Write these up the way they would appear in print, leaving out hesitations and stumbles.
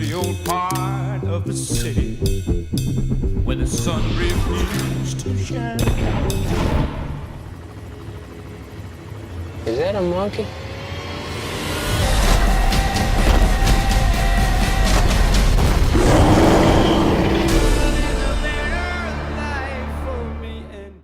dirty old part of the city where the sun refused to shine. Is that a monkey?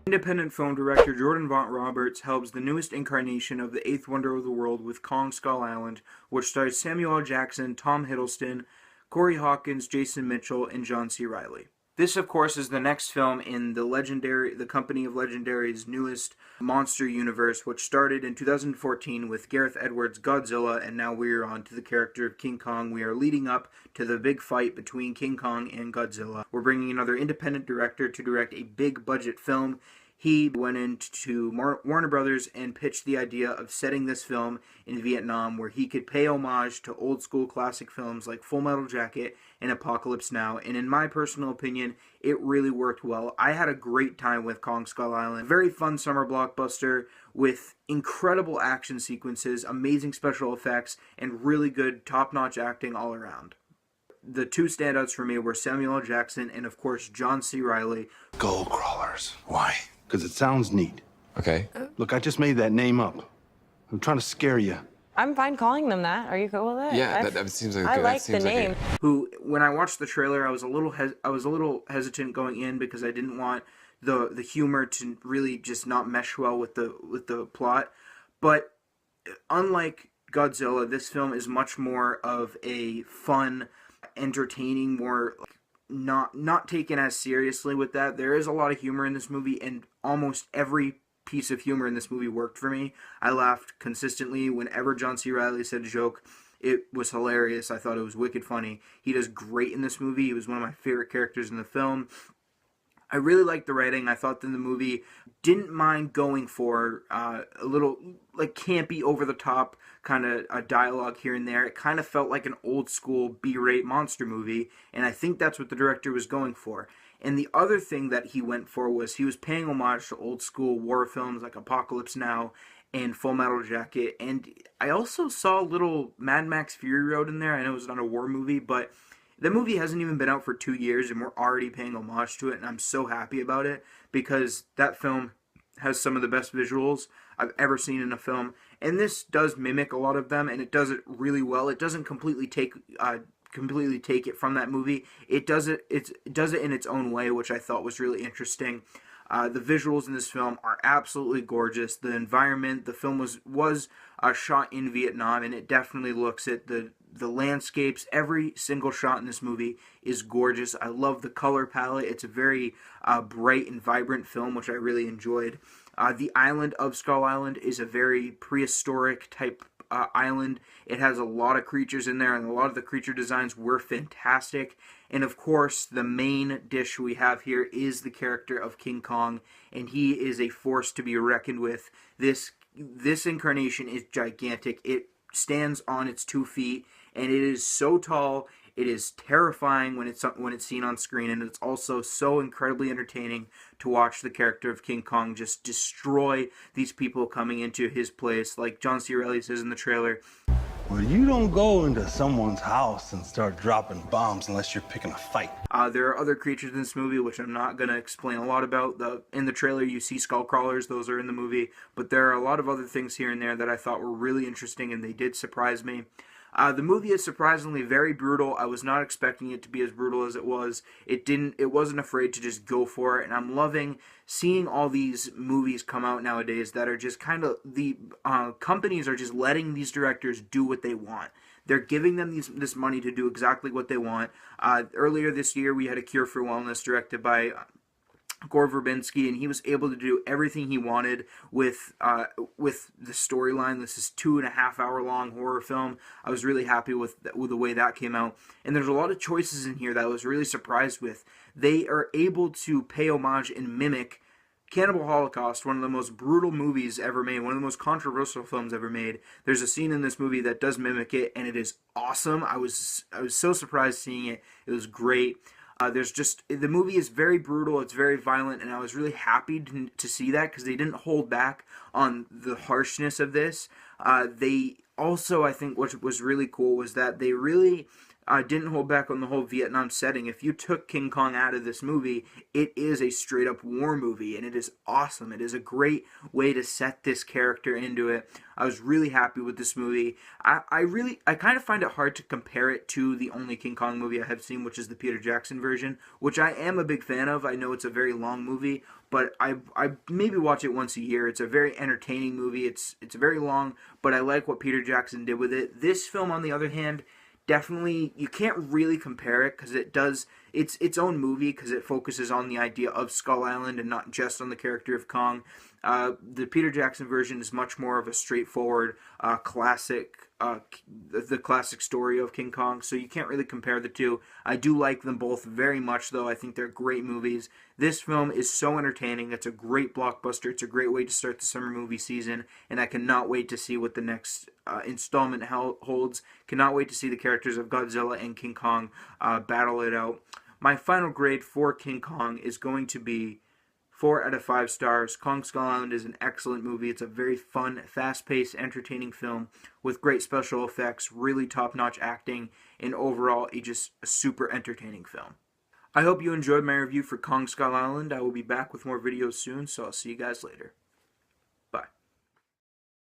Independent film director Jordan Vogt-Roberts helms the newest incarnation of the eighth wonder of the world with Kong Skull Island, which stars Samuel L. Jackson, Tom Hiddleston, Corey Hawkins, Jason Mitchell, and John C. Reilly. This, of course, is the next film in the Company of Legendary's newest monster universe, which started in 2014 with Gareth Edwards' Godzilla, and now we're on to the character of King Kong. We are leading up to the big fight between King Kong and Godzilla. We're bringing another independent director to direct a big-budget film. He went into Warner Brothers and pitched the idea of setting this film in Vietnam, where he could pay homage to old-school classic films like Full Metal Jacket and Apocalypse Now, and in my personal opinion, it really worked well. I had a great time with Kong Skull Island. Very fun summer blockbuster with incredible action sequences, amazing special effects, and really good top-notch acting all around. The two standouts for me were Samuel L. Jackson and, of course, John C. Reilly. Gold crawlers. Why? Because it sounds neat. Okay. Look, I just made that name up. I'm trying to scare you. I'm fine calling them that. Are you cool with it? Yeah, that seems like I good. like the name. Who, when I watched the trailer, I was a little hesitant going in because I didn't want the humor to really just not mesh well with the plot. But unlike Godzilla, this film is much more of a fun, entertaining, more not taken as seriously with that. There is a lot of humor in this movie, and almost every piece of humor in this movie worked for me. I laughed consistently whenever John C. Reilly said a joke. It was hilarious. I thought it was wicked funny. He does great in this movie. He was one of my favorite characters in the film. I really liked the writing. I thought that the movie didn't mind going for a little like campy, over-the-top kind of dialogue here and there. It kind of felt like an old-school B-rate monster movie, and I think that's what the director was going for. And the other thing that he went for was he was paying homage to old-school war films like Apocalypse Now and Full Metal Jacket. And I also saw a little Mad Max Fury Road in there. I know it's not a war movie, but the movie hasn't even been out for 2 years, and we're already paying homage to it, and I'm so happy about it because that film has some of the best visuals I've ever seen in a film, and this does mimic a lot of them, and it does it really well. It doesn't completely take it from that movie. It does it in its own way, which I thought was really interesting. The visuals in this film are absolutely gorgeous. The environment, the film was shot in Vietnam, and it definitely looks at the landscapes. Every single shot in this movie is gorgeous. I love the color palette. It's a very bright and vibrant film, which I really enjoyed. The island of Skull Island is a very prehistoric type island. It has a lot of creatures in there, and a lot of the creature designs were fantastic. And of course, the main dish we have here is the character of King Kong, and he is a force to be reckoned with. This incarnation is gigantic. It stands on its 2 feet, and it is so tall. It is terrifying when it's seen on screen, and it's also so incredibly entertaining to watch the character of King Kong just destroy these people coming into his place. Like John C. Reilly says in the trailer, Well, you don't go into someone's house and start dropping bombs unless you're picking a fight. there are other creatures in this movie, which I'm not going to explain a lot about. In the trailer, you see skull crawlers. Those are in the movie. But there are a lot of other things here and there that I thought were really interesting, and they did surprise me. The movie is surprisingly very brutal. I was not expecting it to be as brutal as it was. It wasn't afraid to just go for it, and I'm loving seeing all these movies come out nowadays that are just kind of, the companies are just letting these directors do what they want. They're giving them this money to do exactly what they want. Earlier this year, we had A Cure for Wellness directed by Gore Verbinski, and he was able to do everything he wanted with the storyline. This is 2.5 hour long horror film. I was really happy with the way that came out. And there's a lot of choices in here that I was really surprised with. They are able to pay homage and mimic Cannibal Holocaust, one of the most brutal movies ever made, one of the most controversial films ever made. There's a scene in this movie that does mimic it, and it is awesome. I was so surprised seeing it. It was great. The movie is very brutal, it's very violent, and I was really happy to see that because they didn't hold back on the harshness of this. They also, I think what was really cool was that they really didn't hold back on the whole Vietnam setting. If you took King Kong out of this movie, it is a straight up war movie, and it is awesome. It is a great way to set this character into it. I was really happy with this movie. I kind of find it hard to compare it to the only King Kong movie I have seen, which is the Peter Jackson version, which I am a big fan of. I know it's a very long movie, but I maybe watch it once a year. It's a very entertaining movie. It's very long, but I like what Peter Jackson did with it. This film, on the other hand, definitely, you can't really compare it because it's its own movie because it focuses on the idea of Skull Island and not just on the character of Kong. The Peter Jackson version is much more of a straightforward classic, the classic story of King Kong, so you can't really compare the two. I do like them both very much, though. I think they're great movies. This film is so entertaining. It's a great blockbuster. It's a great way to start the summer movie season, and I cannot wait to see what the next installment holds. Cannot wait to see the characters of Godzilla and King Kong battle it out. My final grade for King Kong is going to be 4 out of 5 stars. Kong Skull Island is an excellent movie. It's a very fun, fast-paced, entertaining film with great special effects, really top-notch acting, and overall, just a super entertaining film. I hope you enjoyed my review for Kong Skull Island. I will be back with more videos soon, so I'll see you guys later.